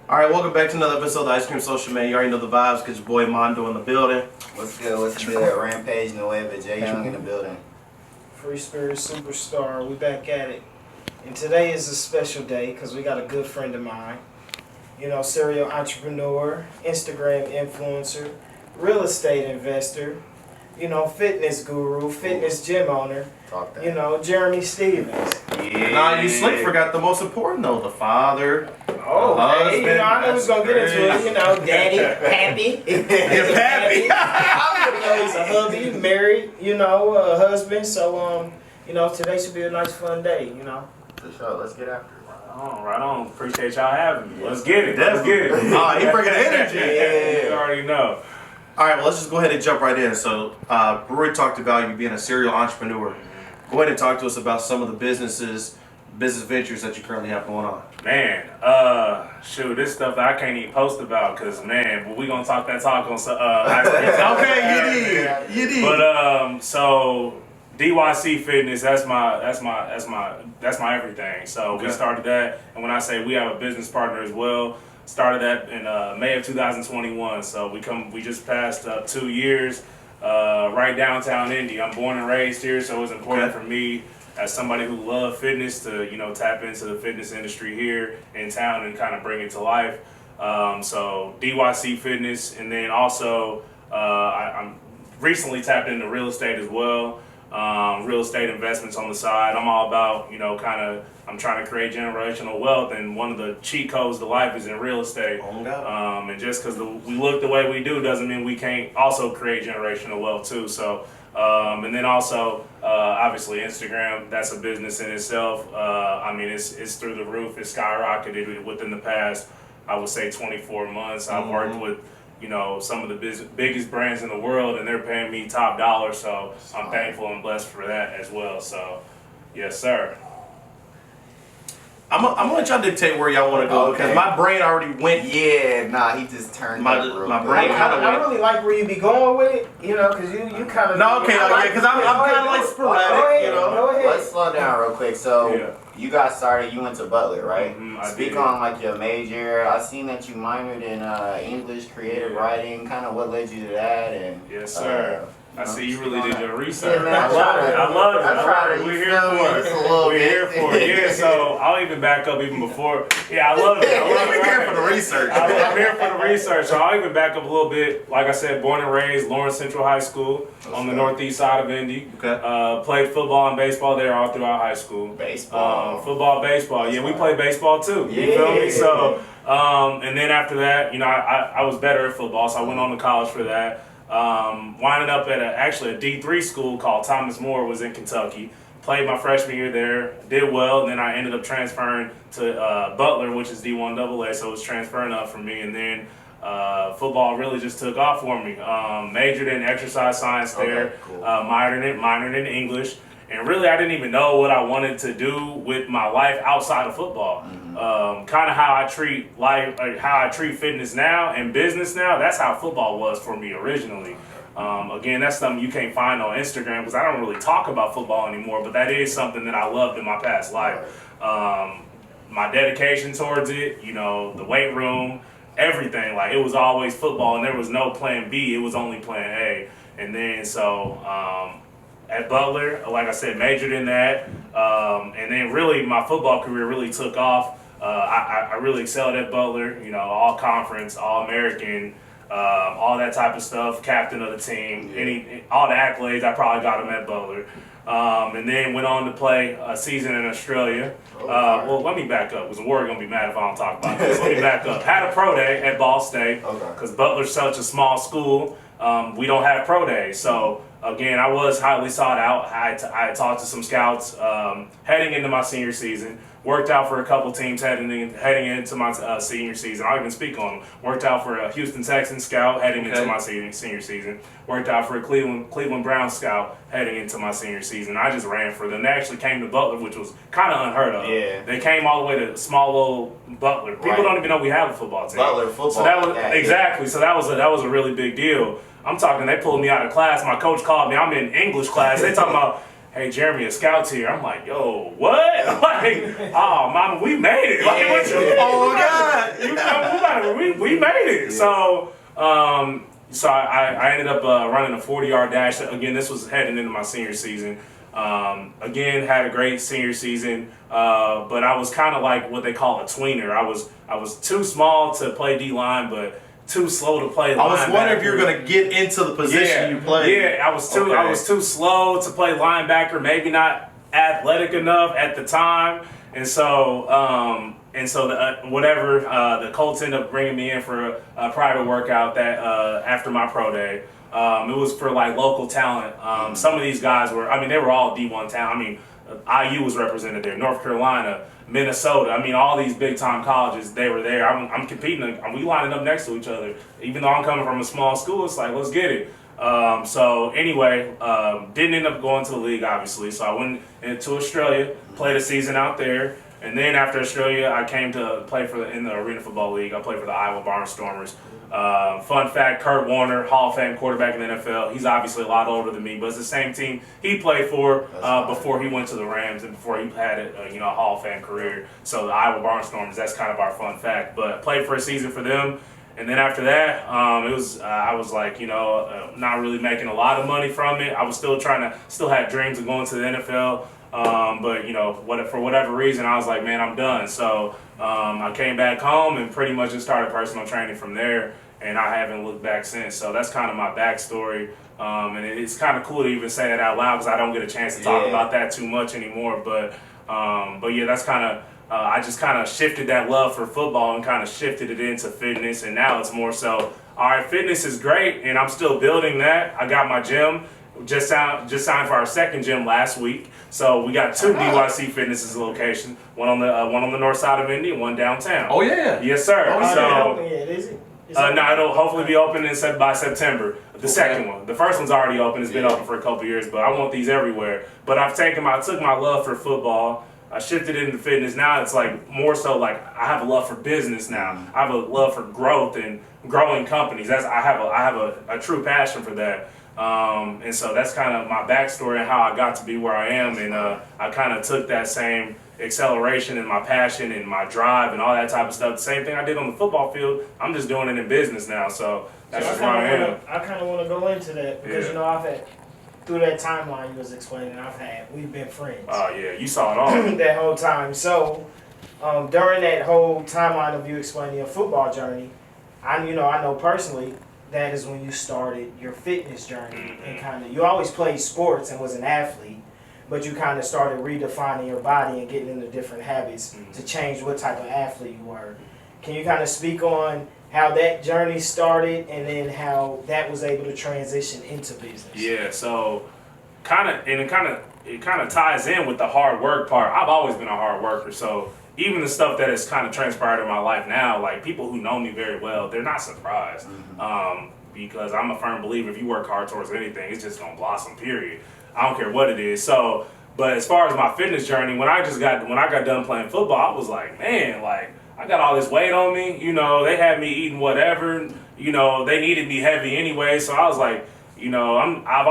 All right, welcome back to another episode of the Ice Cream Social, man. You already know the vibes because your boy Mondo in the building. What's good? What's good? Rampage Nueva, J Young in the building. Free Spirit Superstar, we back at it. And today is a special day because we got a good friend of mine. You know, serial entrepreneur, Instagram influencer, real estate investor, you know, fitness guru, fitness gym owner, Talk that. you know, Jeremy Stevens. Yeah. Nah, you slick forgot the most important though, the father. Oh, hey, you know, I knew we was going to get into it, you know, daddy, pappy. You're pappy. You know, he's a hubby, married, you know, a husband. So, you know, today should be a nice, fun day, you know. For sure. Let's get after it. Right on. Appreciate y'all having me. Let's get it. Let's get it. Oh, he bringing the energy. Yeah. You already know. All right, well, let's just go ahead and jump right in. So, Roy talked about you being a serial entrepreneur. Go ahead and talk to us about some of the business ventures that you currently have going on. Man, shoot, this stuff that I can't even post about because, man, we gonna talk that talk on Okay, you did. But so DYC Fitness, that's my everything. So we started that, and when I say we have a business partner as well, started that in May of 2021. So we just passed 2 years. Right downtown Indy. I'm born and raised here, so it was important for me as somebody who loved fitness to, you know, tap into the fitness industry here in town and kind of bring it to life. So DYC Fitness, and then also I'm recently tapped into real estate as well. Real estate investments on the side. I'm all about, you know, I'm trying to create generational wealth, and one of the cheat codes to life is in real estate. And just because we look the way we do doesn't mean we can't also create generational wealth too. So, and then also, obviously Instagram, that's a business in itself. I mean, it's through the roof. It's skyrocketed within the past, I would say 24 months. I've worked with, you know, some of the biggest brands in the world, and they're paying me top dollar. So I'm thankful and blessed for that as well. So, yes, sir. I'm gonna let y'all dictate where y'all want to go because my brain already went. Yeah, nah, he just turned my brain kind of went. I really like where you be going with it, you know, because you kind of. No, okay, because I'm kind of like sporadic, you know. Go ahead. Let's slow down real quick. So you got started. You went to Butler, right? Speak on like your major. I seen that you minored in English creative writing. Kind of what led you to that, and yes, sir. I see you really did your research. Yeah, man, I love it. We're here for it. We're here for it. Yeah, so I'll even back up even before. Yeah, I love it. We're here for the research. I'm here for the research. So I'll even back up a little bit. Like I said, born and raised Lawrence Central High School on the northeast side of Indy. Okay. Played football and baseball there all throughout high school. Baseball. Football, baseball. Yeah, we played baseball too. You feel me? So, and then after that, you know, I was better at football, so I went on to college for that. Winded up at a D3 school called Thomas More, was in Kentucky. Played my freshman year there, did well, and then I ended up transferring to Butler, which is D1 AA, so it was transferring up for me. And then football really just took off for me. Majored in exercise science there, cool. minored in English. And really, I didn't even know what I wanted to do with my life outside of football. Kind of how I treat life, how I treat fitness now and business now. That's how football was for me originally. Again, that's something you can't find on Instagram because I don't really talk about football anymore. But that is something that I loved in my past life. My dedication towards it, you know, the weight room, everything. Like it was always football, and there was no plan B. It was only plan A. And then so. At Butler, like I said, majored in that, and then really my football career really took off. I really excelled at Butler, you know, all conference, all American, all that type of stuff, captain of the team, all the accolades, I probably got them at Butler. And then went on to play a season in Australia. Well, let me back up, because Warrior going to be mad if I don't talk about this. Let me back up. Had a pro day at Ball State, because Butler's such a small school. We don't have pro days, so again, I was highly sought out. I talked to some scouts heading into my senior season. Worked out for a couple teams heading into my senior season. I'll even speak on them. Worked out for a Houston Texans scout heading into my senior season. Worked out for a Cleveland Browns scout heading into my senior season. I just ran for them. They actually came to Butler, which was kind of unheard of. Yeah. They came all the way to small little Butler. People don't even know we have a football team. Butler football. So that was exactly. So that was a really big deal. I'm talking. They pulled me out of class. My coach called me. I'm in English class. They talking about. hey, Jeremy, a scout's here. I'm like, yo, what? Like, oh, mama, we made it. Like, what you Oh God! we made it. So I ended up running a 40-yard dash. Again, this was heading into my senior season. Again, had a great senior season, but I was kind of like what they call a tweener. I was too small to play D-line, but too slow to play linebacker. I was wondering if you were going to get into the position you played. Yeah, I was too slow to play linebacker, maybe not athletic enough at the time. And so the Colts ended up bringing me in for a private workout that after my pro day. It was for like local talent. Some of these guys they were all D1 talent. IU was represented there, North Carolina, Minnesota. All these big time colleges, they were there. I'm competing. We lining up next to each other. Even though I'm coming from a small school, it's like, let's get it. So anyway, didn't end up going to the league, obviously. So I went into Australia, played a season out there. And then after Australia, I came to play in the Arena Football League. I played for the Iowa Barnstormers. Fun fact, Kurt Warner, Hall of Fame quarterback in the NFL. He's obviously a lot older than me, but it's the same team he played for before he went to the Rams and before he had a Hall of Fame career. So the Iowa Barnstormers, that's kind of our fun fact. But played for a season for them. And then after that, I was like, not really making a lot of money from it. I was still had dreams of going to the NFL. But for whatever reason, I was like, man, I'm done. So I came back home and pretty much just started personal training from there, and I haven't looked back since. So that's kind of my backstory, and it's kind of cool to even say that out loud because I don't get a chance to talk about that too much anymore. But yeah, that's kind of I just kind of shifted that love for football and kind of shifted it into fitness, and now it's more so, all right, fitness is great, and I'm still building that. I got my gym. Just signed for our second gym last week, so we got two BYC Fitnesses locations. One on the north side of Indy, and one downtown. Oh yeah. Yes, sir. Oh, so is it? No, it'll hopefully be open by September. The second one, the first one's already open. It's been open for a couple years, but I want these everywhere. But I took my love for football. I shifted it into fitness. Now it's like more so like I have a love for business now. I have a love for growth and growing companies. I have a true passion for that. And so that's kind of my backstory and how I got to be where I am. And I kind of took that same acceleration and my passion and my drive and all that type of stuff. The same thing I did on the football field, I'm just doing it in business now. So that's just where I am. I kind of want to go into that because, I've had, through that timeline you was explaining, we've been friends. Oh, yeah, you saw it all. That whole time. So during that whole timeline of you explaining your football journey, I know personally, that is when you started your fitness journey and kind of, you always played sports and was an athlete, but you kind of started redefining your body and getting into different habits to change what type of athlete you were. Can you kind of speak on how that journey started and then how that was able to transition into business? Yeah, so it kind of ties in with the hard work part. I've always been a hard worker, so even the stuff that has kind of transpired in my life now, like people who know me very well, they're not surprised. Because I'm a firm believer if you work hard towards anything, it's just gonna blossom, period. I don't care what it is. So, but as far as my fitness journey, when I got done playing football, I was like, man, like I got all this weight on me, they had me eating whatever, they needed me heavy anyway. So I was like, I've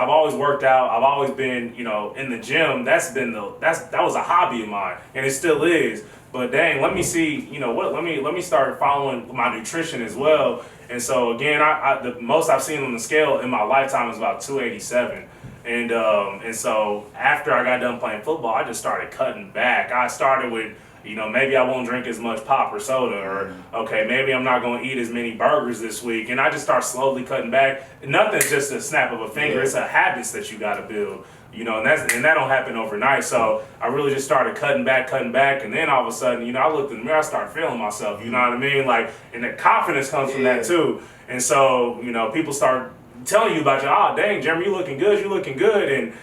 always worked out. I've always been, in the gym. That was a hobby of mine, and it still is. But dang, let me see, let me start following my nutrition as well. And so again, the most I've seen on the scale in my lifetime is about 287. And so after I got done playing football, I just started cutting back. I started with, maybe I won't drink as much pop or soda, or okay, maybe I'm not going to eat as many burgers this week. And I just start slowly cutting back. Nothing's just a snap of a finger. It's a habits that you got to build, and that don't happen overnight. So I really just started cutting back. And then all of a sudden, I looked in the mirror, I started feeling myself, you know what I mean? Like, and the confidence comes from that too. And so, people start telling you about dang, Jeremy, you looking good.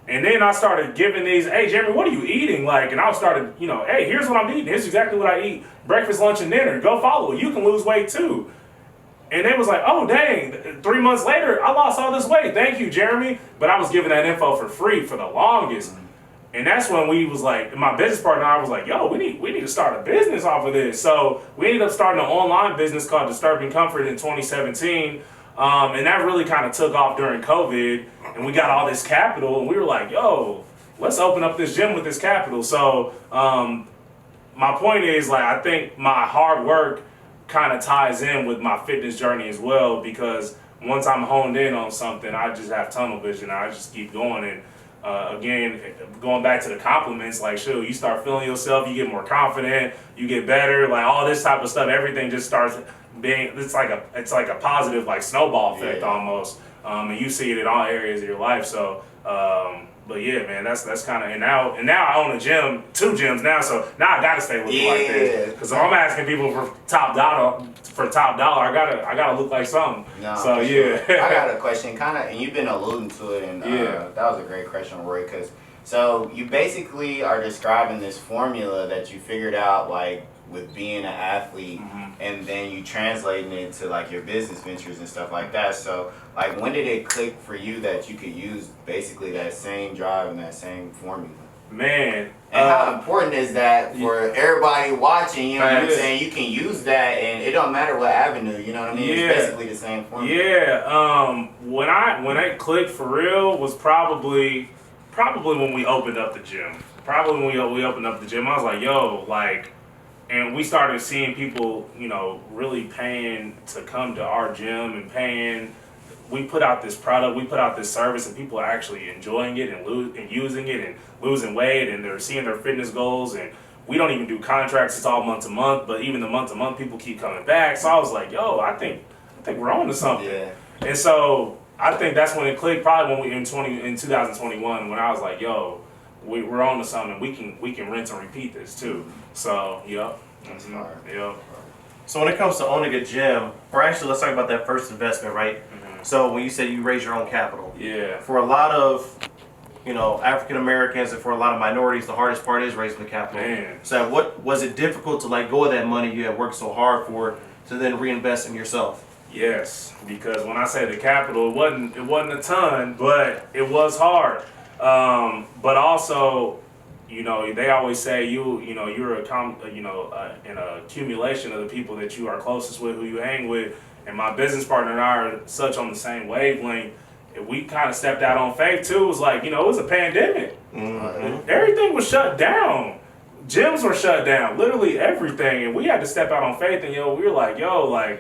And then I started giving these, hey, Jeremy, what are you eating? Like, and I started, hey, here's what I'm eating. Here's exactly what I eat. Breakfast, lunch, and dinner. Go follow it. You can lose weight too. And they was like, oh, dang, 3 months later, I lost all this weight. Thank you, Jeremy. But I was giving that info for free for the longest. And that's when we was like, my business partner and I was like, yo, we need to start a business off of this. So we ended up starting an online business called Disturbing Comfort in 2017. And that really kind of took off during COVID, and we got all this capital, and we were like, yo, let's open up this gym with this capital. So my point is, like, I think my hard work kind of ties in with my fitness journey as well, because once I'm honed in on something, I just have tunnel vision. I just keep going. And again, going back to the compliments, like, shoot, you start feeling yourself, you get more confident, you get better, like all this type of stuff, everything just starts being, it's like a positive, like, snowball effect almost. And you see it in all areas of your life. So but yeah, man, that's kind of, and now I own a gym, 2 gyms now, so now I gotta stay looking like this. Because if I'm asking people for top dollar, I gotta look like something. No, so yeah. Sure. I got a question, kind of, and you've been alluding to it, and that was a great question, Roy. Because so you basically are describing this formula that you figured out, like, with being an athlete, and then you translating it to, like, your business ventures and stuff like that. So, like, when did it click for you that you could use basically that same drive and that same formula? Man. And how important is that for everybody watching? You know what I'm saying? You can use that, and it don't matter what avenue. You know what I mean? It's basically the same formula. Yeah. When it clicked for real was probably when we opened up the gym. Probably when we opened up the gym, I was like, yo, like. And we started seeing people, you know, really paying to come to our gym and paying. We put out this product, we put out this service, and people are actually enjoying it and using it and losing weight, and they're seeing their fitness goals. And we don't even do contracts; it's all month to month. But even the month to month, people keep coming back. So I was like, "Yo, I think we're on to something." Yeah. And so I think that's when it clicked. Probably when in 2021, when I was like, "Yo, we're on to something. We can rinse and repeat this too." So, yep. That's hard. Yep. So when it comes to owning a gym, or actually let's talk about that first investment, right? So when you said you raise your own capital, for a lot of, you know, African Americans and for a lot of minorities, the hardest part is raising the capital. Man. So what was it difficult to let go of that money you had worked so hard for to then reinvest in yourself? Yes, because when I say the capital, it wasn't a ton, but it was hard. But also, you know, they always say you're an accumulation of the people that you are closest with, who you hang with. And my business partner and I are such on the same wavelength. And we kind of stepped out on faith too. It was like, you know, it was a pandemic. Everything was shut down. Gyms were shut down, literally everything. And we had to step out on faith. And we were like, I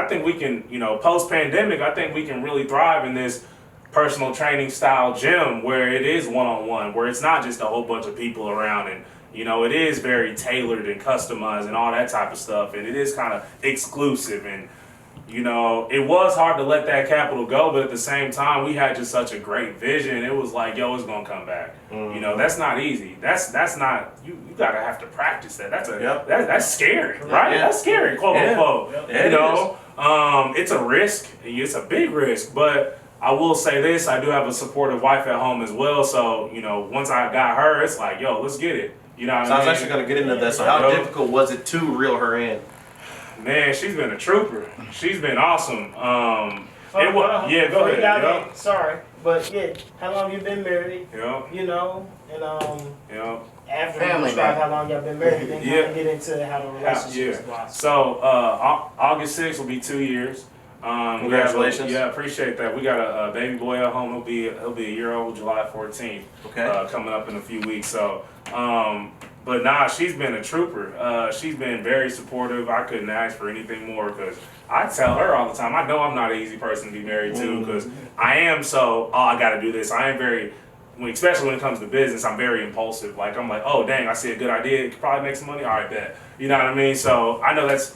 think we can, post pandemic, I think we can really thrive in this personal training style gym where it is one-on-one, where it's not just a whole bunch of people around, and it is very tailored and customized and all that type of stuff, and it is kind of exclusive, and it was hard to let that capital go, but at the same time we had just such a great vision. It was like, it's gonna come back. That's not easy. That's not, you gotta have to practice that. That's scary, right? That's scary, quote unquote. It's a risk. It's a big risk, but I will say this, I do have a supportive wife at home as well, so, once I got her, it's like, let's get it. You know what I mean? I was actually going to get into that. So how difficult was it to reel her in? Man, she's been a trooper. She's been awesome. Go ahead. Sorry, but how long you been married? After family, you describe how long y'all been married, then get into how the relationship was. So August 6th will be 2 years. Congratulations. Yeah, appreciate that. We got a baby boy at home. He'll be a year old, July 14th. Okay. Coming up in a few weeks. So, but nah, she's been a trooper. She's been very supportive. I couldn't ask for anything more because I tell her all the time. I know I'm not an easy person to be married to because I am I got to do this. I am very, especially when it comes to business, I'm very impulsive. Like I'm like, oh dang, I see a good idea. It could probably make some money. All right, bet. You know what I mean? So I know that's.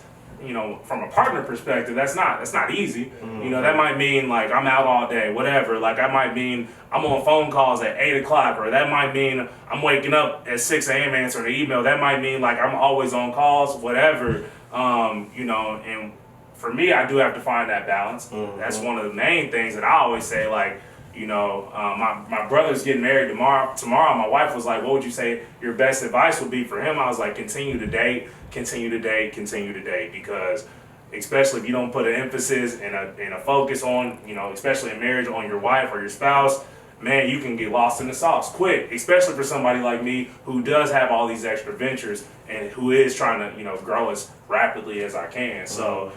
From a partner perspective, that's not easy. That might mean like I'm out all day, whatever. Like that might mean I'm on phone calls at 8 o'clock, or that might mean I'm waking up at 6 a.m. answering an email. That might mean like I'm always on calls, whatever. And for me, I do have to find that balance. That's one of the main things that I always say. Like, my brother's getting married tomorrow. My wife was like, what would you say your best advice would be for him? I was like, continue to date, because especially if you don't put an emphasis and a focus on, especially in marriage, on your wife or your spouse, man, you can get lost in the sauce quick, especially for somebody like me who does have all these extra ventures and who is trying to, grow as rapidly as I can. So,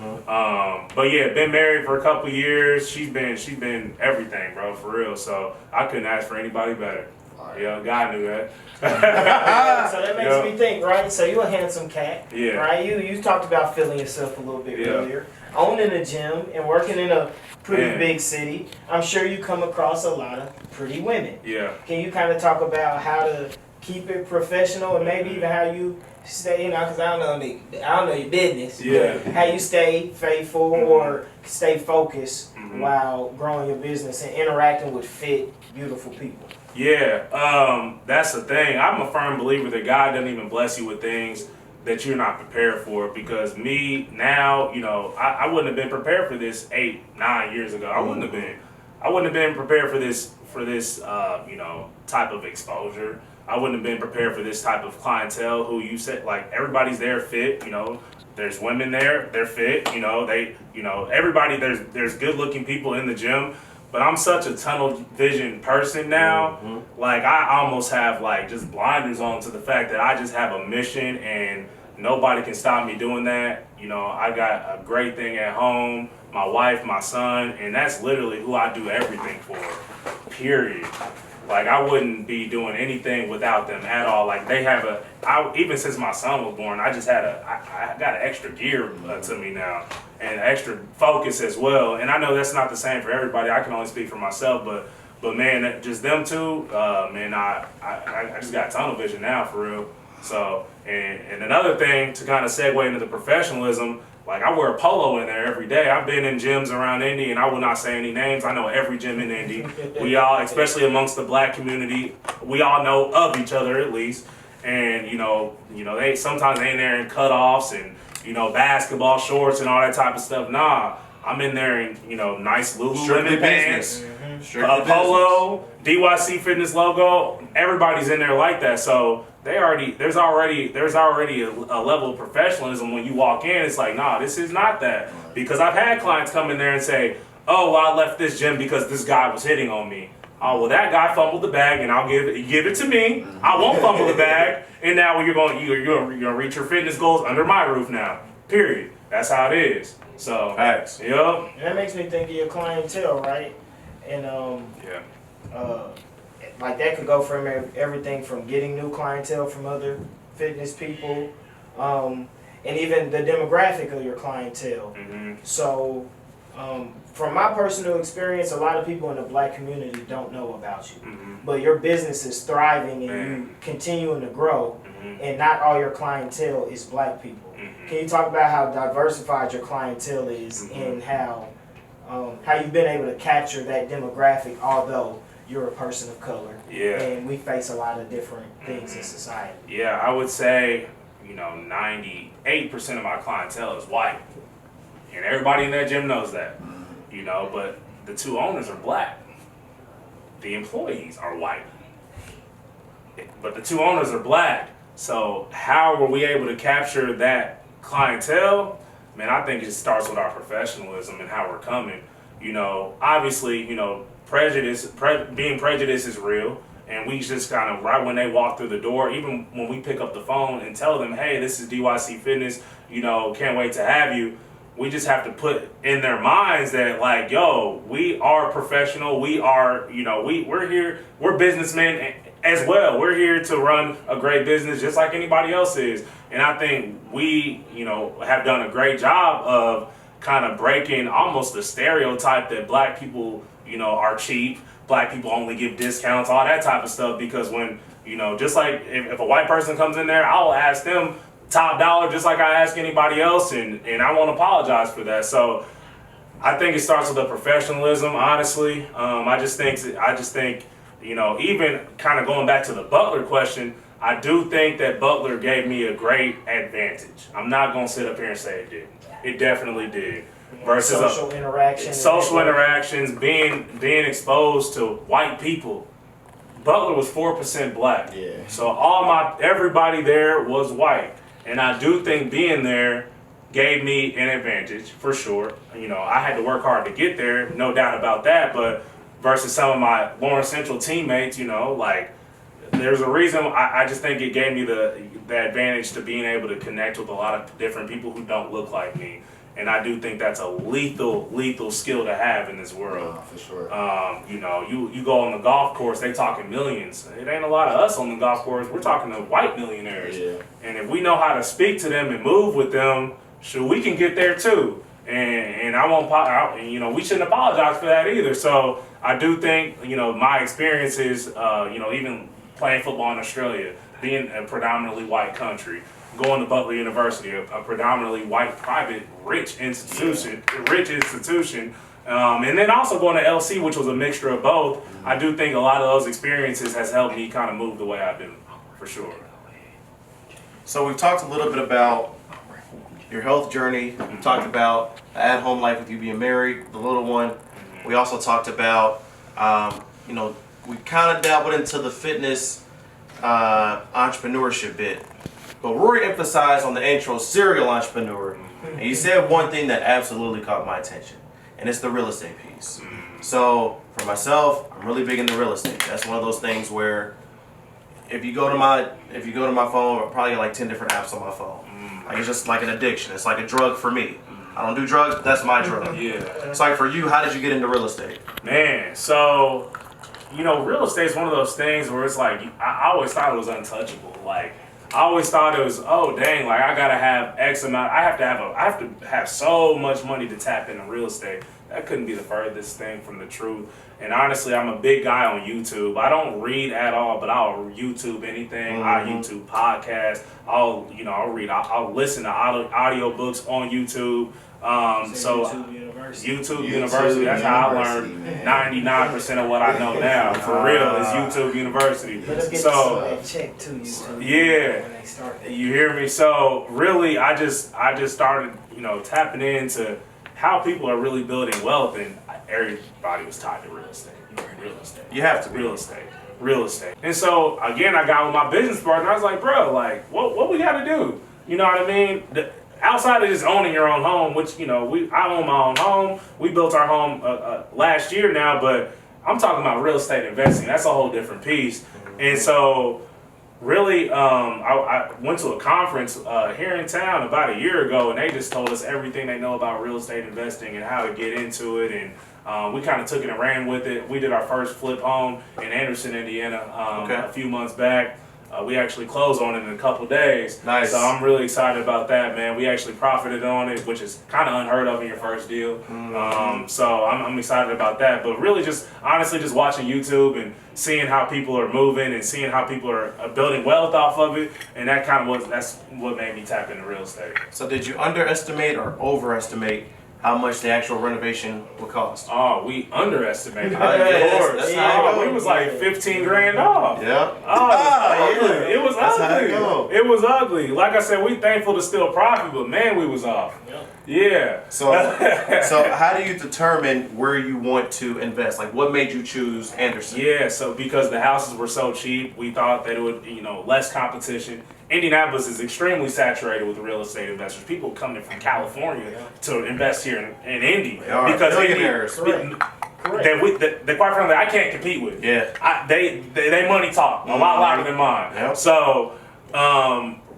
but yeah, been married for a couple years. She's been everything, bro, for real. So I couldn't ask for anybody better. Yeah, God knew that. So that makes me think, right? So you're a handsome cat, yeah. Right? You talked about feeling yourself a little bit earlier. Owning a gym and working in a pretty big city, I'm sure you come across a lot of pretty women. Yeah. Can you kind of talk about how to keep it professional and maybe even how you stay, because I don't know your business. Yeah. How you stay faithful or stay focused while growing your business and interacting with fit, beautiful people. Yeah, that's the thing. I'm a firm believer that God doesn't even bless you with things that you're not prepared for. Because me now, I wouldn't have been prepared for this 8-9 years ago. I wouldn't have been. I wouldn't have been prepared for this type of exposure. I wouldn't have been prepared for this type of clientele who you said, like, everybody's there fit, there's women there, they're fit, everybody, there's good looking people in the gym. But I'm such a tunnel vision person now. Like, I almost have like just blinders on to the fact that I just have a mission and nobody can stop me doing that. I got a great thing at home, my wife, my son, and that's literally who I do everything for, period. Like, I wouldn't be doing anything without them at all. Like, they have even since my son was born, I got an extra gear to me now and extra focus as well. And I know that's not the same for everybody. I can only speak for myself, but man, just them two, man, I just got tunnel vision now for real. So, and another thing to kind of segue into the professionalism, like, I wear a polo in there every day. I've been in gyms around Indy, and I will not say any names. I know every gym in Indy. We all, especially amongst the black community, we all know of each other at least. And they sometimes ain't there in cutoffs and basketball shorts and all that type of stuff. Nah, I'm in there in nice Lululemon pants, a polo, DYC Fitness logo. Everybody's in there like that. So there's already a level of professionalism when you walk in. It's like, nah, this is not that. Because I've had clients come in there and say, oh, well, I left this gym because this guy was hitting on me. Oh, well, that guy fumbled the bag, and I'll give it to me. I won't fumble the bag, and now you're gonna reach your fitness goals under my roof now. Period. That's how it is. So, facts. Yep. And that makes me think of your clientele, right? And like, that could go from everything from getting new clientele from other fitness people, and even the demographic of your clientele. So, from my personal experience, a lot of people in the black community don't know about you. But your business is thriving and you continuing to grow, and not all your clientele is black people. Can you talk about how diversified your clientele is and how you've been able to capture that demographic, although you're a person of color, and we face a lot of different things in society? Yeah, I would say 98% of my clientele is white, and everybody in that gym knows that. But the two owners are black. The employees are white, but the two owners are black. So how were we able to capture that clientele? Man, I think it starts with our professionalism and how we're coming. Obviously, being prejudiced is real, and we just kind of, right when they walk through the door, even when we pick up the phone and tell them, hey, this is DYC Fitness, can't wait to have you. We just have to put in their minds that, like, yo, we are professional. We are, we're here. We're businessmen as well. We're here to run a great business just like anybody else is. And I think we, have done a great job of kind of breaking almost the stereotype that black people, are cheap. Black people only give discounts, all that type of stuff. Because when, just like if a white person comes in there, I'll ask them top dollar just like I ask anybody else, and I won't apologize for that. So I think it starts with the professionalism, honestly. I just think even kind of going back to the Butler question, I do think that Butler gave me a great advantage. I'm not gonna sit up here and say it didn't. It definitely did. Versus social interactions, being exposed to white people. Butler was 4% black. Yeah. So everybody there was white. And I do think being there gave me an advantage, for sure. I had to work hard to get there, no doubt about that. But versus some of my Lawrence Central teammates, you know, like there's a reason. I just think it gave me the advantage to being able to connect with a lot of different people who don't look like me. And I do think that's a lethal skill to have in this world. For sure. You know, you go on the golf course, they talking millions. It ain't a lot of us on the golf course. We're talking to white millionaires. Yeah. And if we know how to speak to them and move with them, sure, we can get there too. And I won't, you know, we shouldn't apologize for that either. So I do think, you know, my experiences, you know, even playing football in Australia, being a predominantly white country, going to Butler University, a predominantly white, private, rich institution, and then also going to LC, which was a mixture of both. I do think a lot of those experiences has helped me kind of move the way I do, for sure. So we've talked a little bit about your health journey. We talked about the at-home life with you being married, the little one. We also talked about, you know, we kind of dabbled into the fitness entrepreneurship bit. But Rory emphasized on the intro, serial entrepreneur. And he said one thing that absolutely caught my attention, and it's the real estate piece. So for myself, I'm really big into real estate. That's one of those things where if you go to my phone, I probably got like 10 different apps on my phone. Like it's just like an addiction. It's like a drug for me. I don't do drugs, but that's my drug. Yeah. It's like for you, how did you get into real estate? Man, so, you know, real estate is one of those things where it's like, I always thought it was untouchable. Like, I always thought it was, oh dang, like I gotta have X amount. I have to have so much money to tap into real estate. That couldn't be the furthest thing from the truth. And honestly, I'm a big guy on YouTube. I don't read at all, but I'll YouTube anything. I'll YouTube podcasts. I'll read. I'll listen to audio books on YouTube. YouTube University. That's how I learned 99% of what I know now. For real, it's YouTube University. So check to YouTube. Yeah, you hear me? So really, I just started, you know, tapping into how people are really building wealth, and everybody was tied to real estate. Real estate. You have to be. Real estate. And so again, I got with my business partner. I was like, bro, like, what we got to do? You know what I mean? Outside of just owning your own home, which, you know, I own my own home. We built our home last year now, but I'm talking about real estate investing. That's a whole different piece. And so really, I went to a conference here in town about a year ago, and they just told us everything they know about real estate investing and how to get into it. And we kind of took it and ran with it. We did our first flip home in Anderson, Indiana, a few months back. We actually closed on it in a couple days. Nice. So I'm really excited about that, man. We actually profited on it, which is kind of unheard of in your first deal. So I'm excited about that. But really honestly just watching YouTube and seeing how people are moving and seeing how people are building wealth off of it. And that's what made me tap into real estate. So did you underestimate or overestimate how much the actual renovation would cost? Oh, we underestimated. We was like 15 grand off. Yeah. It was ugly. It was ugly. Like I said, we thankful to still profit, but man, we was off. Yeah. So how do you determine where you want to invest? Like, what made you choose Anderson? Yeah, so because the houses were so cheap, we thought that it would, you know, less competition. Indianapolis is extremely saturated with real estate investors. People coming from California to invest here in Indy because millionaires. that quite frankly I can't compete with. Yeah, they money talk a lot louder than mine. Yep. So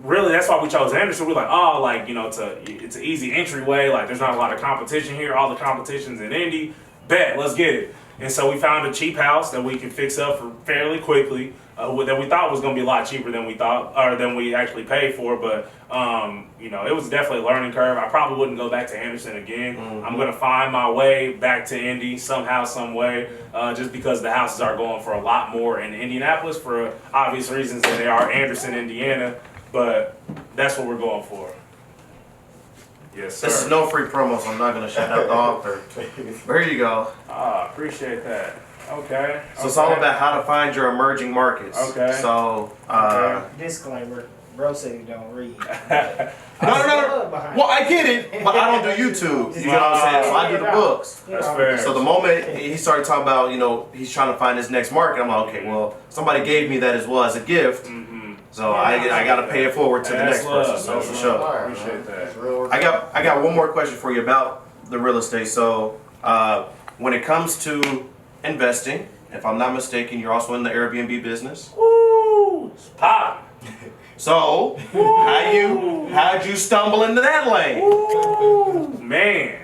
really, that's why we chose Anderson. We're like, oh, like, you know, it's an easy entryway. Like, there's not a lot of competition here. All the competition's in Indy. Bet, let's get it. And so we found a cheap house that we can fix up for fairly quickly. That we thought was going to be a lot cheaper than we thought, or than we actually paid for. But you know, it was definitely a learning curve. I probably wouldn't go back to Anderson again. I'm going to find my way back to Indy somehow, some way, just because the houses are going for a lot more in Indianapolis for obvious reasons than they are Anderson, Indiana. But that's what we're going for. Yes, sir. This is no free promo, so I'm not going to shout out the author. There you go. Appreciate that. Okay. So it's all about how to find your emerging markets. Okay. So, disclaimer, bro said he don't read. No. Well, I get it, but I don't do YouTube. You know what I'm saying? So I do the books. That's fair. So the moment he started talking about, you know, he's trying to find his next market, I'm like, okay, well, somebody gave me that as well as a gift. So I got to pay it forward to the next person. So for sure. Appreciate that. I got one more question for you about the real estate. So when it comes to investing. If I'm not mistaken, you're also in the Airbnb business. Woo! It's pop. So, how'd you stumble into that lane? Woo! Man.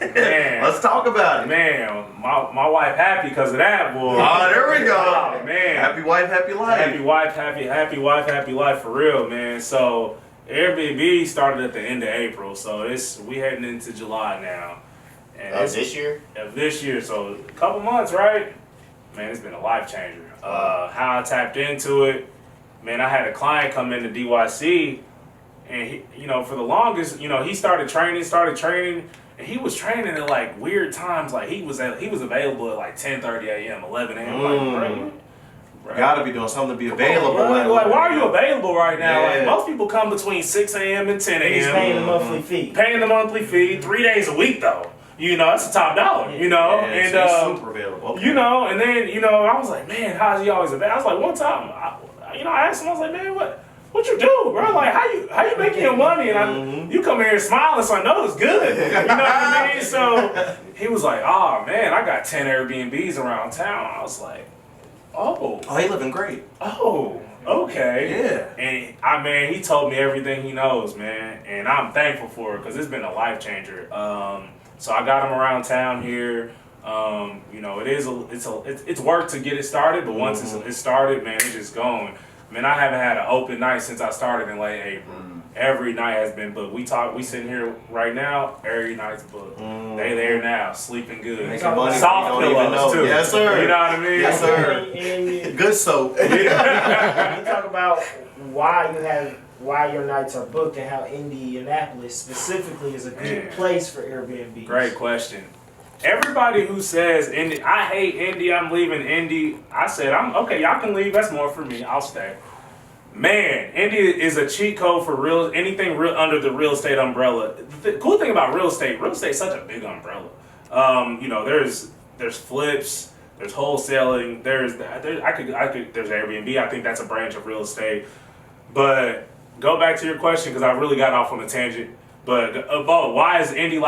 Let's talk about it. Man, my wife happy because of that, boy. Oh, there we go. Oh, man. Happy wife, happy life. Happy wife, happy wife, happy life for real, man. So Airbnb started at the end of April, so we heading into July now. And Of this year? Of this year, so a couple months, right? Man, it's been a life changer. How I tapped into it, man, I had a client come into DYC, and he, for the longest, he started training. And he was training at like weird times, like he was available at like 10:30 a.m., 11 a.m. Like, bro, gotta be doing something to be available. Like, why are you available right now? Yeah. Like, most people come between 6 a.m. and 10 a.m. He's paying the monthly fee. Paying the monthly fee 3 days a week though. That's a top dollar. Yeah, and so he's super available. Okay. and then I was like, man, how's he always available? I was like, one time, I asked him, I was like, man, what you do, bro? Like, how you making your money? And you come here smiling, so I know it's good. You know what I mean? So he was like, oh man, I got 10 Airbnbs around town. I was like, oh, he living great. Oh, okay. Yeah. And he told me everything he knows, man, and I'm thankful for it because it's been a life changer. So I got him around town here. It's work to get it started, but once it's started, man, it's just going. Man, I haven't had an open night since I started in late April. Every night has been booked. We sitting here right now, every night's booked. They there now, sleeping good. Making money, soft pillows too. Yes, sir. You know what I mean? Yes, sir. And Good soap. you talk about why your nights are booked and how Indianapolis specifically is a good place for Airbnb. Great question. Everybody who says Indy, I hate Indy, I'm leaving Indy. I said, I'm okay, y'all can leave, that's more for me, I'll stay. Man, Indy is a cheat code for anything real under the real estate umbrella. The cool thing about real estate is such a big umbrella. There's flips, there's wholesaling, there's Airbnb, I think that's a branch of real estate. But go back to your question because I really got off on a tangent. But why is Indy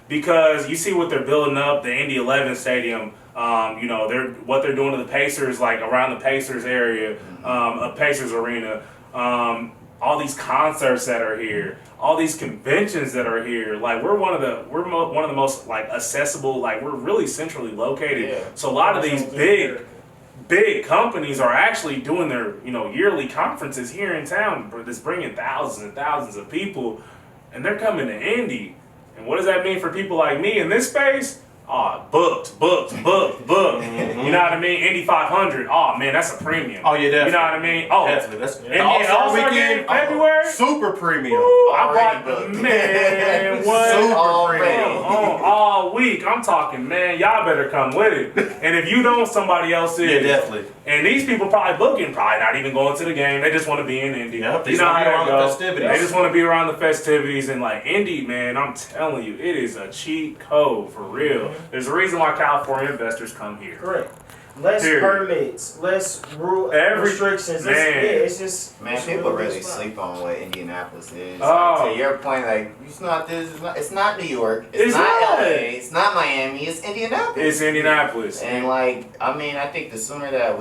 because you see what they're building up, the Indy 11 Stadium. What they're doing to the Pacers, like around the Pacers area, a Pacers arena. All these concerts that are here, all these conventions that are here. Like we're one of the most like accessible. Like we're really centrally located. Yeah. So a lot of these big companies are actually doing their yearly conferences here in town that's bringing thousands and thousands of people, and they're coming to Indy. And what does that mean for people like me in this space? Booked. You know what I mean? Indy 500. Oh man, that's a premium. Oh yeah, definitely. You know what I mean? Oh, definitely. That's the All-Star weekend, February. Super premium. I bought man what? Super premium. All week. I'm talking, man. Y'all better come with it. And if you don't, somebody else is. Yeah, definitely. And these people probably booking, probably not even going to the game. They just want to be in Indy. Yep, you know how that goes. Festivities. They just want to be around the festivities and like Indy, man. I'm telling you, it is a cheat code for real. There's a reason why California investors come here. Correct. Less permits, less restrictions. It's just people really sleep on what Indianapolis is. Like, to your point, like it's not New York, it's not LA, it's not Miami, it's Indianapolis. It's Indianapolis. And I think the sooner that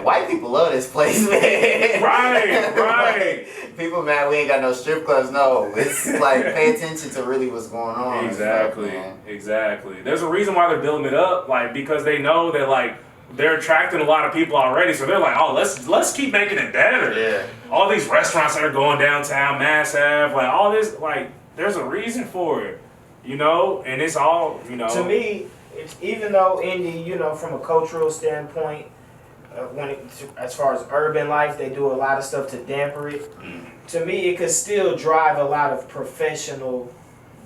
white people love this place, man. Right. People, man, we ain't got no strip clubs. No, it's like pay attention to really what's going on. Exactly. There's a reason why they're building it up, like because they know that like they're attracting a lot of people already. So they're like, oh, let's keep making it better. Yeah. All these restaurants that are going downtown, Mass Ave, like all this, like there's a reason for it, and it's all, To me, even though Indy, from a cultural standpoint. As far as urban life, they do a lot of stuff to damper it. To me, it could still drive a lot of professional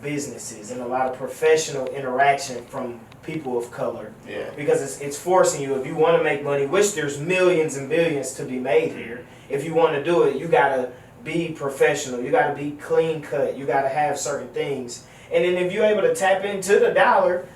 businesses and a lot of professional interaction from people of color. Yeah. Because it's forcing you, if you want to make money, which there's millions and billions to be made here, if you want to do it, you got to be professional. You got to be clean cut. You got to have certain things. And then if you're able to tap into the dollar,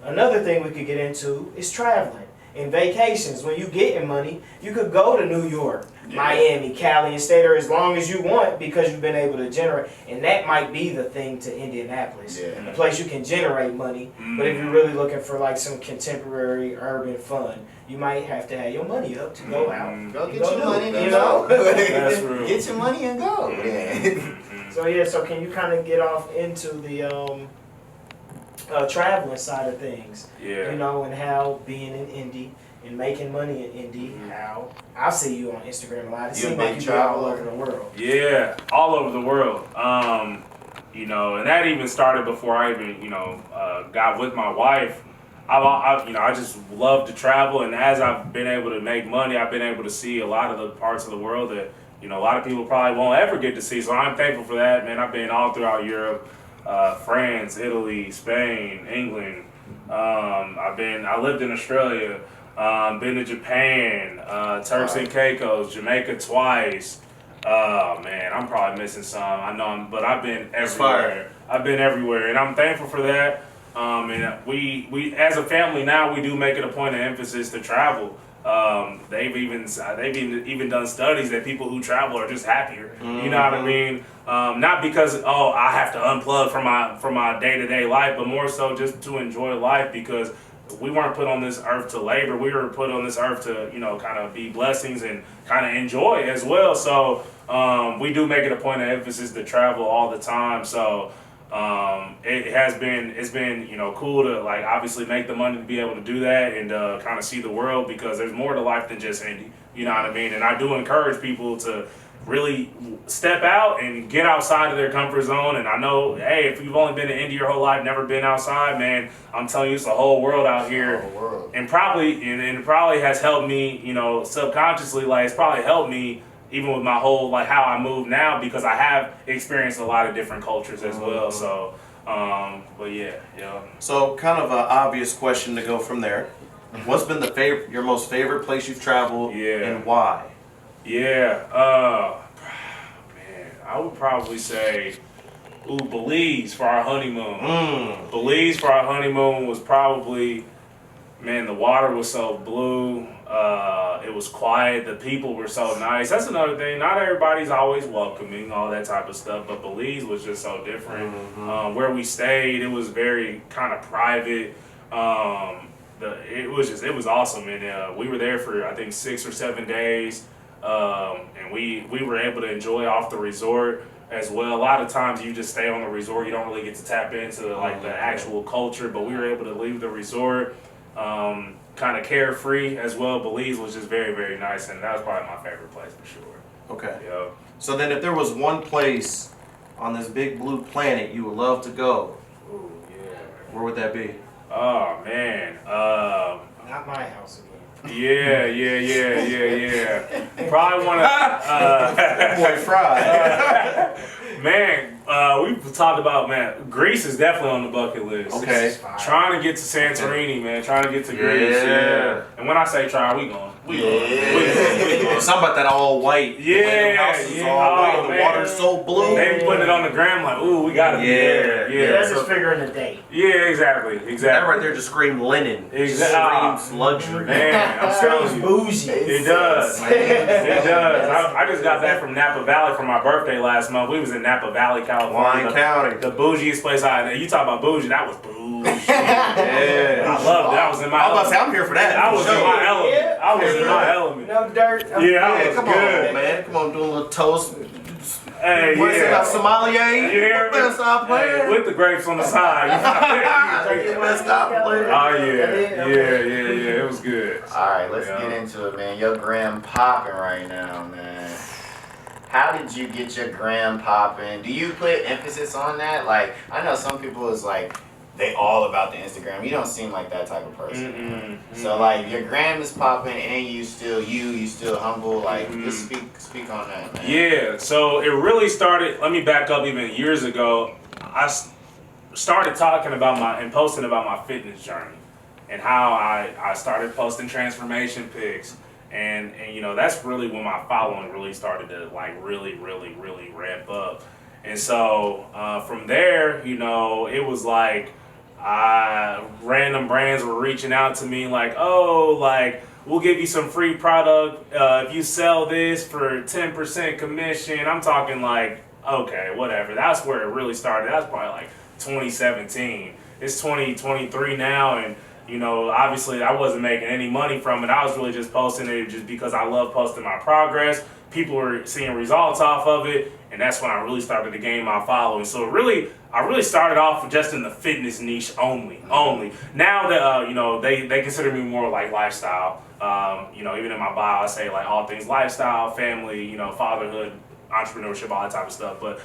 another thing we could get into is traveling. in vacations. When you getting money, you could go to New York, Miami, Cali, and stay there as long as you want because you've been able to generate. And that might be the thing to Indianapolis, a place you can generate money. But if you're really looking for like some contemporary urban fun, you might have to have your money up to go out. Go get your money and go. That's real. Get your money and go. Yeah. So can you kind of get off into the traveling side of things? Yeah. You know, and how being in Indy and making money in Indy, how I see you on Instagram a lot. It seems like you go all over the world. Yeah, all over the world. You know, and that even started before I even, you know, got with my wife. I just love to travel, and as I've been able to make money, I've been able to see a lot of the parts of the world that, you know, a lot of people probably won't ever get to see. So I'm thankful for that, man. I've been all throughout Europe, France, Italy, Spain, England. I lived in Australia. Been to Japan, Turks and Caicos, Jamaica twice. Oh man, I'm probably missing some. I know, but I've been everywhere. I've been everywhere, and I'm thankful for that. And we as a family now, we do make it a point of emphasis to travel. They've even done studies that people who travel are just happier. You know what I mean? Not because I have to unplug from my day-to-day life, but more so just to enjoy life, because we weren't put on this earth to labor. We were put on this earth to, you know, kind of be blessings and kind of enjoy as well. So we do make it a point of emphasis to travel all the time. So it's been, you know, cool to, like, obviously make the money to be able to do that and kind of see the world, because there's more to life than just Indy. You know what I mean? And I do encourage people to really step out and get outside of their comfort zone. And I know, hey, if you've only been in Indy your whole life, never been outside, man, I'm telling you, it's a whole world out here. And it probably has helped me, you know, subconsciously. Like, it's probably helped me even with my whole, like, how I move now, because I have experienced a lot of different cultures as well. So, but yeah. So, kind of an obvious question to go from there. What's been your most favorite place you've traveled, and why? Yeah, man, I would probably say, Belize for our honeymoon. Belize for our honeymoon was probably, man, the water was so blue. It was quiet. The people were so nice. That's another thing. Not everybody's always welcoming, all that type of stuff. But Belize was just so different. Where we stayed, it was very kind of private. It was awesome. And we were there for, I think, 6 or 7 days. And we were able to enjoy off the resort as well. A lot of times you just stay on the resort, you don't really get to tap into like the actual culture, but we were able to leave the resort kind of carefree as well. Belize was just very, very nice, and that was probably my favorite place for sure. Okay. Yeah. So then if there was one place on this big blue planet you would love to go, where would that be? Oh man. Not my house again. Yeah. Probably want to. Boy, fried. Man, we've talked about, man, Greece is definitely on the bucket list. Okay. Trying to get to Santorini, man. Trying to get to Greece. Yeah. And when I say try, we going. We going. Something about that all white. Yeah. Houses all white. And the water's so blue. They putting it on the gram like, ooh, we gotta be there. Yeah. That's just figuring a date. Yeah, exactly. That right there just screams linen. Exactly. Screams luxury. Man, I'm telling you. Bougie. It does. It does. I just got back from Napa Valley for my birthday last month. We was in Napa Valley, California. Wine County. The bougiest place you talk about bougie, that was bougie. Yeah. I loved it. I was in my element. I'm here for that. I was in my element. Yeah. I was in my element. No dirt. Come on, man. Come on, do a little toast. Hey, What is it, about sommelier? You hear me? Stop playing. Hey, with the grapes on the side. Stop playing. Oh, yeah. It was good. All right, let's get into it, man. Your gram popping right now, man. How did you get your gram popping? Do you put emphasis on that? Like, I know some people is like, they all about the Instagram. You don't seem like that type of person. So like, your gram is popping, and you still humble. Like, just speak on that, man. Yeah. So it really started. Let me back up even years ago. I started talking about and posting about my fitness journey, and how I started posting transformation pics, and you know, that's really when my following really started to like really ramp up. And so from there, you know, it was like random brands were reaching out to me like, oh, like, we'll give you some free product if you sell this for 10% commission. I'm talking like, okay, whatever. That's where it really started. That's probably like 2017. It's 2023 now, and you know, obviously I wasn't making any money from it. I was really just posting it just because I love posting my progress. People were seeing results off of it, and that's when I really started to gain my following. So I really started off just in the fitness niche only. Now that you know, they consider me more like lifestyle. You know, even in my bio, I say like all things lifestyle, family, you know, fatherhood, entrepreneurship, all that type of stuff. But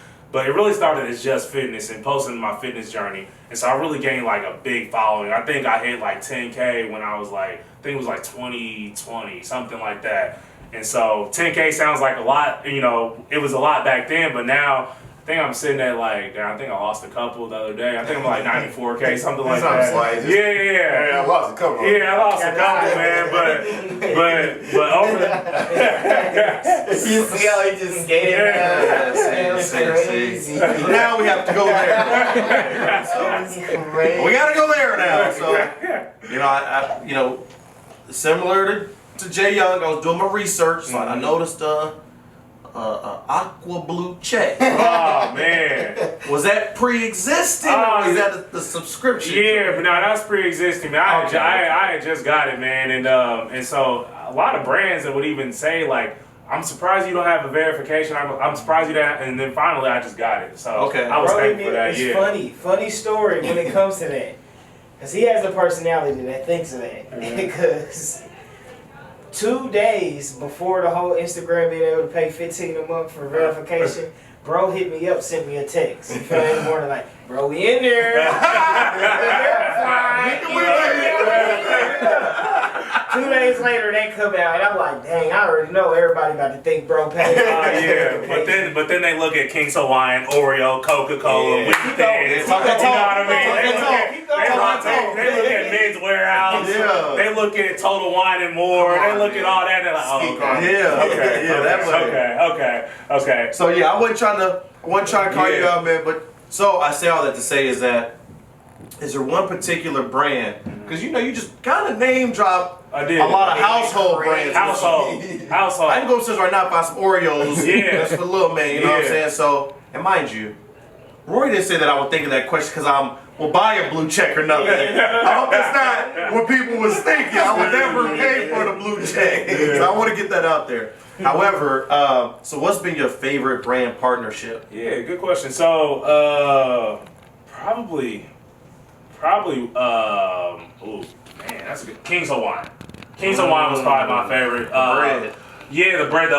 it really started as just fitness and posting my fitness journey. And so I really gained like a big following. I think I hit like 10K when I was like, I think it was like 2020, something like that. And so 10K sounds like a lot, you know, it was a lot back then, but now I think I'm sitting at like, I think I lost a couple the other day. I think I'm like 94K, something like that. Like Yeah, I lost a couple. Yeah, I lost a couple, man, but over the... You see how he just skated? That's crazy. Now we have to go there. So, we gotta go there now. So, you know, I you know, similar to Jay Young, I was doing my research, so I noticed aqua blue check. Oh man, was that pre-existing or was that the subscription? Yeah, but no, that's pre-existing. Man. I had just got it, man, and so a lot of brands that would even say like, I'm surprised you don't have a verification. I'm surprised you don't. And then finally, I just got it. So okay, I was thankful for that. It's funny story when it comes to that, because he has a personality that thinks of that. Because 2 days before the whole Instagram being able to pay $15 a month for verification, bro hit me up, sent me a text. You feel in the morning like, bro, we in there. 2 days later, they come out, and I'm like, dang, I already know everybody about to think bro paid. Yeah, but then they look at King's Hawaiian, Oreo, Coca-Cola, Wheat Thins. You know what I mean? They look at Men's Warehouse. Yeah. They look at Total Wine and More. They look at all that. They're like, oh, okay. So yeah, I wasn't trying to call you out, man. But so I say all that to say is there one particular brand? Because you know, you just kind of name drop a lot of household brands. Household. I can go upstairs right now and buy some Oreos. Yeah. That's for little man. You know what I'm saying? So, and mind you, Roy didn't say that I would think of that question because will buy a blue check or nothing. I hope that's not what people was thinking. I would never pay for the blue check. So I want to get that out there. However, so what's been your favorite brand partnership? Yeah, good question. So, probably, ooh, man, that's a good. King's Hawaiian. King's Hawaiian was probably my favorite. Bread. Yeah, the bread.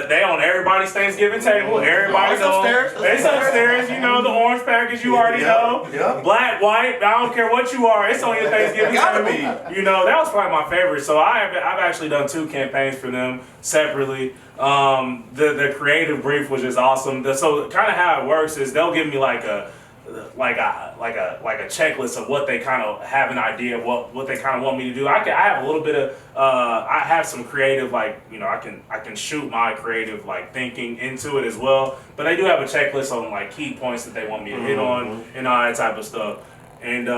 They own everybody's Thanksgiving table. Everybody's upstairs. It's upstairs. You know, the orange package. You already know. Yep. Black, white. I don't care what you are. It's on your Thanksgiving Gotta table. You know, that was probably my favorite. So I've actually done 2 campaigns for them separately. The creative brief was just awesome. So kind of how it works is they'll give me like a checklist of what they kind of have an idea of what they kind of want me to do. I have a little bit of I have some creative, like, you know, I can shoot my creative like thinking into it as well. But they do have a checklist on like key points that they want me to hit on and all that type of stuff. And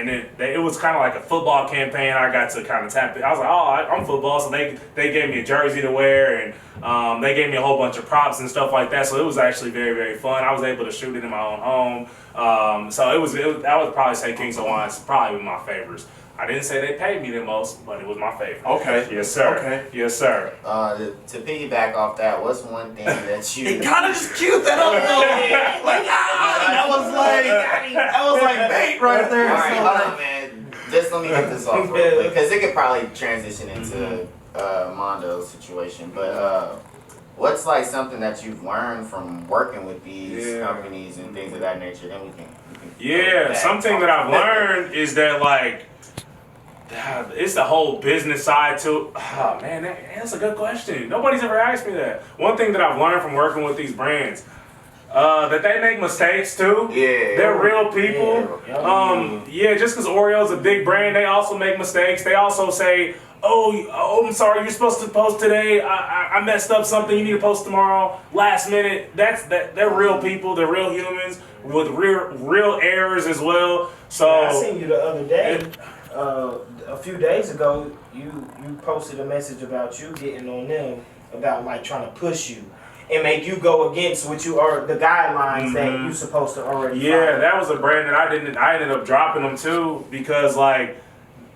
it was kind of like a football campaign. I got to kind of tap it. I was like, oh, I'm football, so they gave me a jersey to wear, and they gave me a whole bunch of props and stuff like that. So it was actually very, very fun. I was able to shoot it in my own home. So I would probably say King's Hawaiian is probably my favorites. I didn't say they paid me the most, but it was my favorite. Okay. Yes, sir. Okay. Yes, sir. To piggyback off that, what's one thing that you... It kind of just queued that up though. Like, that was like bait right there. All right, hold on, man. Just let me get this off real quick, because it could probably transition into Mondo's situation. But what's like something that you've learned from working with these companies and things of that nature? Then we can something that I've learned is that like, it's the whole business side too. Oh man, that's a good question. Nobody's ever asked me that. One thing that I've learned from working with these brands, that they make mistakes too. Yeah. They're real people. Just because Oreo's a big brand, they also make mistakes. They also say, oh, I'm sorry, you're supposed to post today. I messed up something. You need to post tomorrow. Last minute. They're real people. They're real humans with real errors as well. So I seen you the other day. A few days ago, you posted a message about you getting on them about like trying to push you and make you go against what you are the guidelines that you supposed to already follow. That was a brand that I ended up dropping them too, because like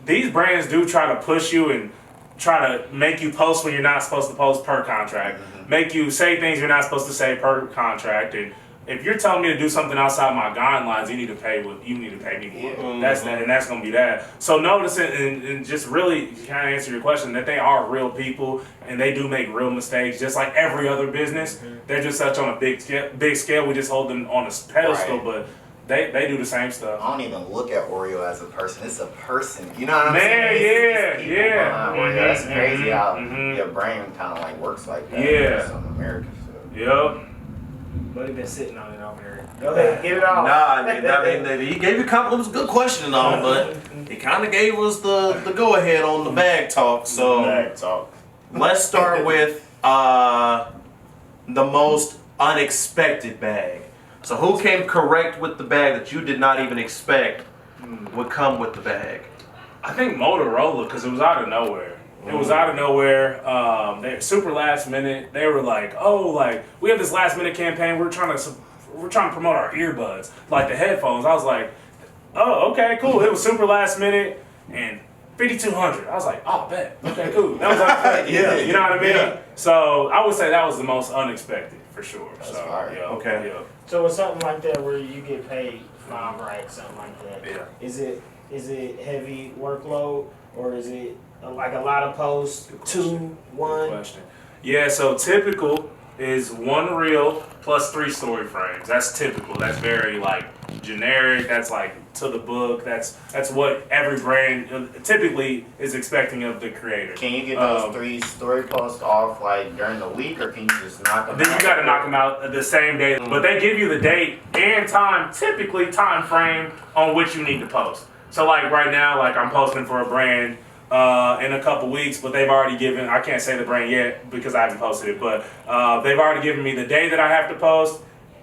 these brands do try to push you and try to make you post when you're not supposed to post per contract, make you say things you're not supposed to say per contract, and if you're telling me to do something outside my guidelines, you need to pay me more. That's that, and that's gonna be that. So notice it, and just really kind of answer your question that they are real people and they do make real mistakes, just like every other business. They're just such on a big scale. We just hold them on a pedestal, but they do the same stuff. I don't even look at Oreo as a person. It's a person. You know what I'm saying? Yeah. That's crazy how your brain kind of like works like that. Yeah. Some American stuff. Yep. But he been sitting on it over here. Go ahead, get it off. Nah, he gave you a compliment. It was a good question and all, but he kind of gave us the go ahead on the bag talk. So let's start with the most unexpected bag. So who came correct with the bag that you did not even expect would come with the bag? I think Motorola, because it was out of nowhere. It was out of nowhere. They super last minute. They were like, "Oh, like we have this last minute campaign. We're trying to promote our earbuds, like the headphones." I was like, "Oh, okay, cool." It was super last minute and 5,200. I was like, "Oh, bet. Okay, cool." That was unexpected. You know what I mean? Yeah. So I would say that was the most unexpected for sure. That's so fire. yeah, Okay. Yeah. So it's something like that where you get paid $5 racks, something like that. Yeah. Is it heavy workload or is it like a lot of posts, 2, 1? Question. Yeah, so typical is 1 reel plus 3 story frames. That's typical. That's very like generic. That's like to the book. That's what every brand typically is expecting of the creator. Can you get those 3 story posts off like during the week, or can you just knock them out? Then you got to knock them out the same day. But they give you the date and time, typically time frame on which you need to post. So like right now, like I'm posting for a brand in a couple weeks, but they've already given, I can't say the brand yet because I haven't posted it, but they've already given me the day that I have to post,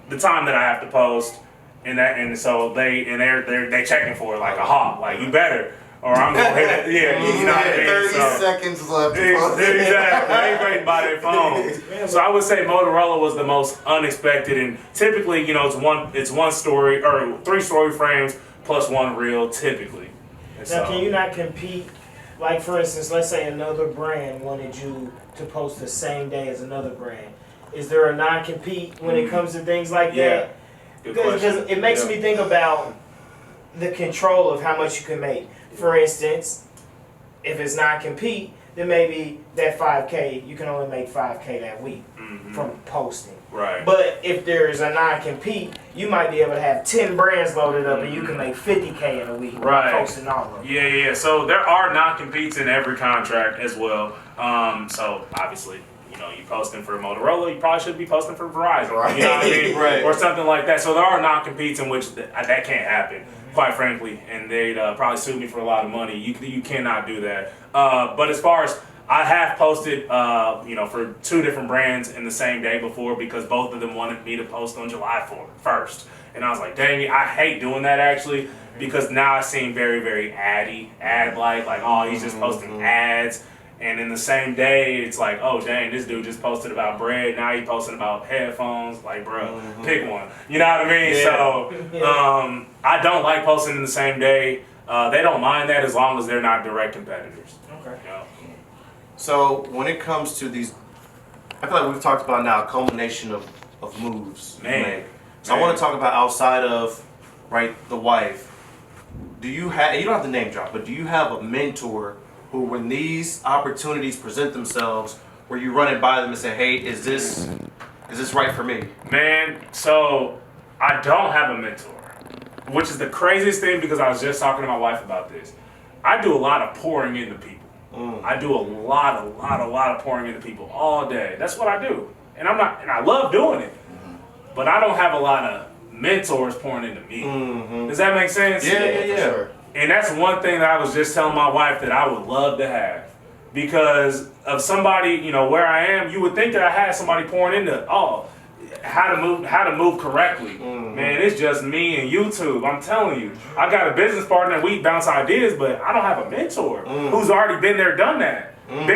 the time that I have to post, and so they're checking for it like a hawk, like you better, or I'm gonna hit it. Yeah, you know what I mean. 30 seconds left. Exactly. They waiting by their phones. So I would say Motorola was the most unexpected, and typically, it's one story or 3 story frames plus 1 reel typically. And now, can you not compete? Like, for instance, let's say another brand wanted you to post the same day as another brand. Is there a non-compete when it comes to things like that? Because it makes me think about the control of how much you can make. For instance, if it's non-compete, then maybe that 5K, you can only make 5K that week from posting. Right. But if there's a non-compete, you might be able to have 10 brands loaded up and you can make 50K in a week by posting all of them. Yeah. So there are non-competes in every contract as well. So obviously, you posting for Motorola, you probably should be posting for Verizon. Right. You know what I mean? Right. Or something like that. So there are non-competes in which that can't happen, quite frankly. And they'd probably sue me for a lot of money. You cannot do that. But as far as I have posted, for 2 different brands in the same day before because both of them wanted me to post on July 1st. And I was like, dang it, I hate doing that actually because now I seem very, very ad-like, oh, he's just posting ads. And in the same day, it's like, oh, dang, this dude just posted about bread. Now he's posting about headphones. Like, bro, pick one. You know what I mean? Yeah. So I don't like posting in the same day. They don't mind that as long as they're not direct competitors. Okay. So when it comes to these, I feel like we've talked about now a culmination of moves. Man. So I want to talk about outside of the wife. Do you have? You don't have to name drop, but do you have a mentor who, when these opportunities present themselves, where you run it by them and say, "Hey, is this right for me?" Man, so I don't have a mentor, which is the craziest thing because I was just talking to my wife about this. I do a lot of pouring into people. I do a lot of pouring into people all day. That's what I do, and I love doing it. But I don't have a lot of mentors pouring into me. Does that make sense? Yeah. Sure. And that's one thing that I was just telling my wife that I would love to have. because of somebody, you know, where I am. You would think that I had somebody pouring into how to move correctly. Man, it's just me and YouTube. I'm telling you, I got a business partner. We bounce ideas, but I don't have a mentor who's already been there, done that, and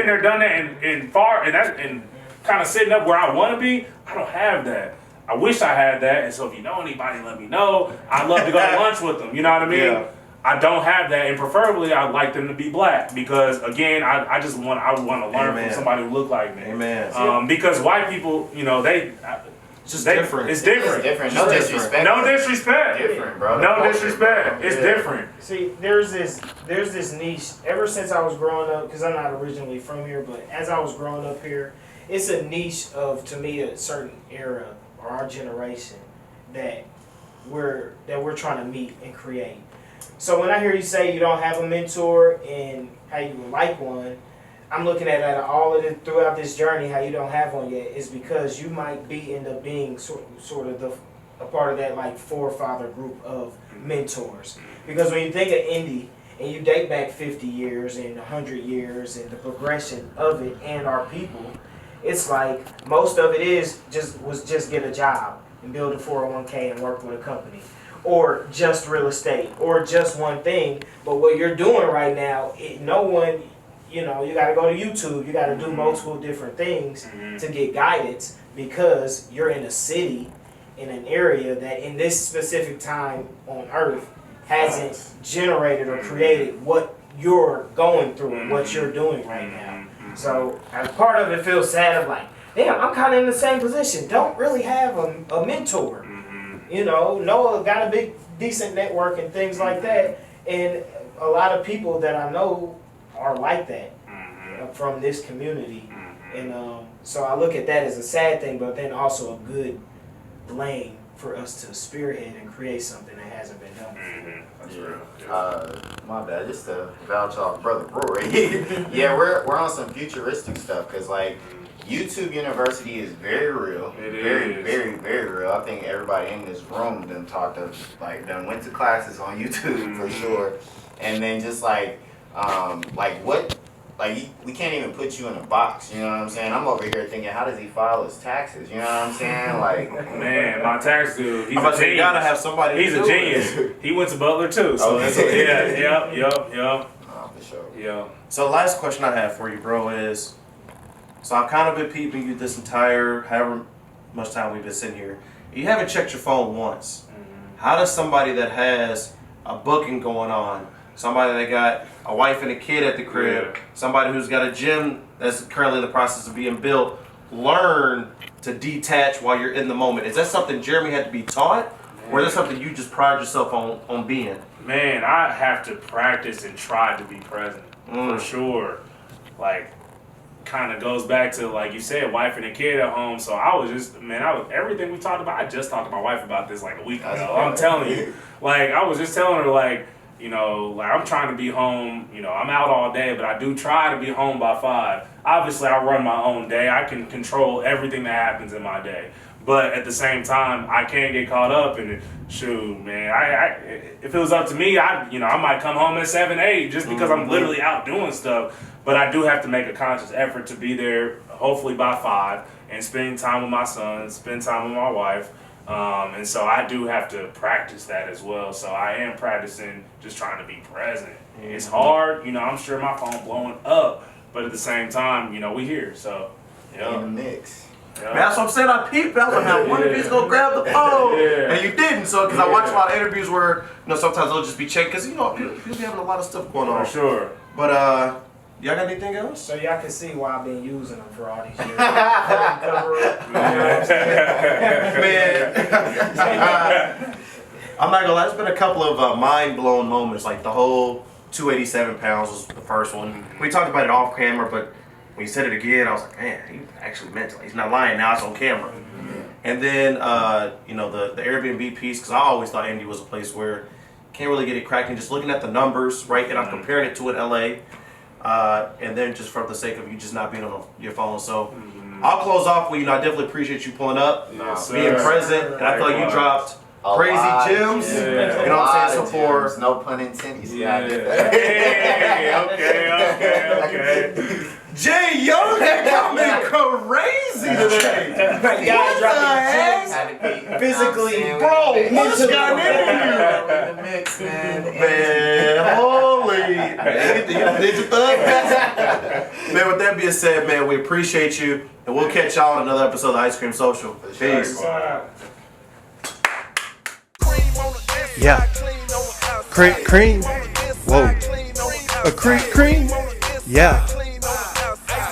kind of sitting up where I want to be. I don't have that. I wish I had that. And so if you know anybody, let me know. I'd love to go to lunch with them. You know what I mean? Yeah. I don't have that, and preferably I'd like them to be black because again, I would want to learn from somebody who look like me. Amen. Because white people, you know, it's just different. It's different. It's different. No disrespect. No disrespect. Different, bro. No disrespect. It's different. See, there's this niche. Ever since I was growing up, because I'm not originally from here, but as I was growing up here, it's a niche of, to me, a certain era or our generation that we're trying to meet and create. So when I hear you say you don't have a mentor and how you would like one, I'm looking at all of it throughout this journey, how you don't have one yet, is because you might end up being sort of a part of that like forefather group of mentors. Because when you think of indie and you date back 50 years and 100 years and the progression of it and our people, it's like most of it was just get a job and build a 401k and work with a company. Or just real estate, or just one thing. But what you're doing right now, no one, you know, you got to go to YouTube. You got to do multiple different things to get guidance because you're in a city, in an area that in this specific time on Earth hasn't generated or created what you're going through and what you're doing right now. So as part of it feels sad of like, damn, I'm kind of in the same position. Don't really have a mentor. You know, Noah got a big, decent network and things like that. And a lot of people that I know are like that from this community. And so I look at that as a sad thing, but then also a good lane for us to spearhead and create something that hasn't been done before. That's real. My bad, just to vouch off Brother Rory. Yeah, we're on some futuristic stuff because like YouTube University is very real. It is very, very, very real. I think everybody in this room went to classes on YouTube for sure. And then just we can't even put you in a box, you know what I'm saying? I'm over here thinking, how does he file his taxes? You know what I'm saying? Like, man, my tax dude, he's a genius. You gotta have somebody. He's a genius. He went to Butler too. So yep. For sure. Yeah. So last question I have for you, bro, is, so I've kind of been peeping you this entire, however much time we've been sitting here. You haven't checked your phone once. How does somebody that has a booking going on, somebody that got a wife and a kid at the crib, somebody who's got a gym that's currently in the process of being built, learn to detach while you're in the moment? Is that something Jeremy had to be taught? Or is that something you just pride yourself on being? Man, I have to practice and try to be present, for sure. Like, kind of goes back to, like you said, wife and a kid at home. So everything we talked about, I just talked to my wife about this like a week ago. I'm telling you. Like, I was just telling her, like, you know, like I'm trying to be home, you know, I'm out all day, but I do try to be home by 5. Obviously, I run my own day. I can control everything that happens in my day. But at the same time, I can't get caught up in it. Shoot, man, if it was up to me, I might come home at 7, 8 just because I'm literally out doing stuff. But I do have to make a conscious effort to be there, hopefully by 5, and spend time with my son, spend time with my wife. And so I do have to practice that as well. So I am practicing just trying to be present. It's hard, you know, I'm sure my phone blowing up, but at the same time, you know, we here. So, in the mix. Man, that's what I'm saying. I peeped. I was like, one of these gonna grab the phone, and you didn't. So, because I watch a lot of interviews where, you know, sometimes they'll just be checking, because, you know, people be having a lot of stuff going on. For sure. But y'all got anything else? So y'all can see why I've been using them for all these years. Man, I'm not gonna lie. There's been a couple of mind-blown moments. Like the whole 287 pounds was the first one. We talked about it off camera, but when you said it again, I was like, man, he actually meant it. He's not lying now. It's on camera. And then, you know, the Airbnb piece, because I always thought Indy was a place where you can't really get it cracking. Just looking at the numbers, right? And I'm comparing it to an LA. And then just for the sake of you just not being on your phone. So I'll close off with, you know, I definitely appreciate you pulling up, being present. And I feel like you dropped crazy gyms. Yeah. You know what I'm saying? So for no pun intended. You see how I did that? Okay. Jay Young coming crazy today. Right, guys dropping gems. Physically, bro, what's got in in the mix, man. Man, holy. Did your thug? Man, with that being said, man, we appreciate you. And we'll catch y'all on another episode of Ice Cream Social. Peace. Yeah. Cream. Whoa. A cream. Yeah.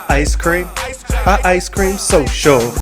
Ice cream. Ice cream social.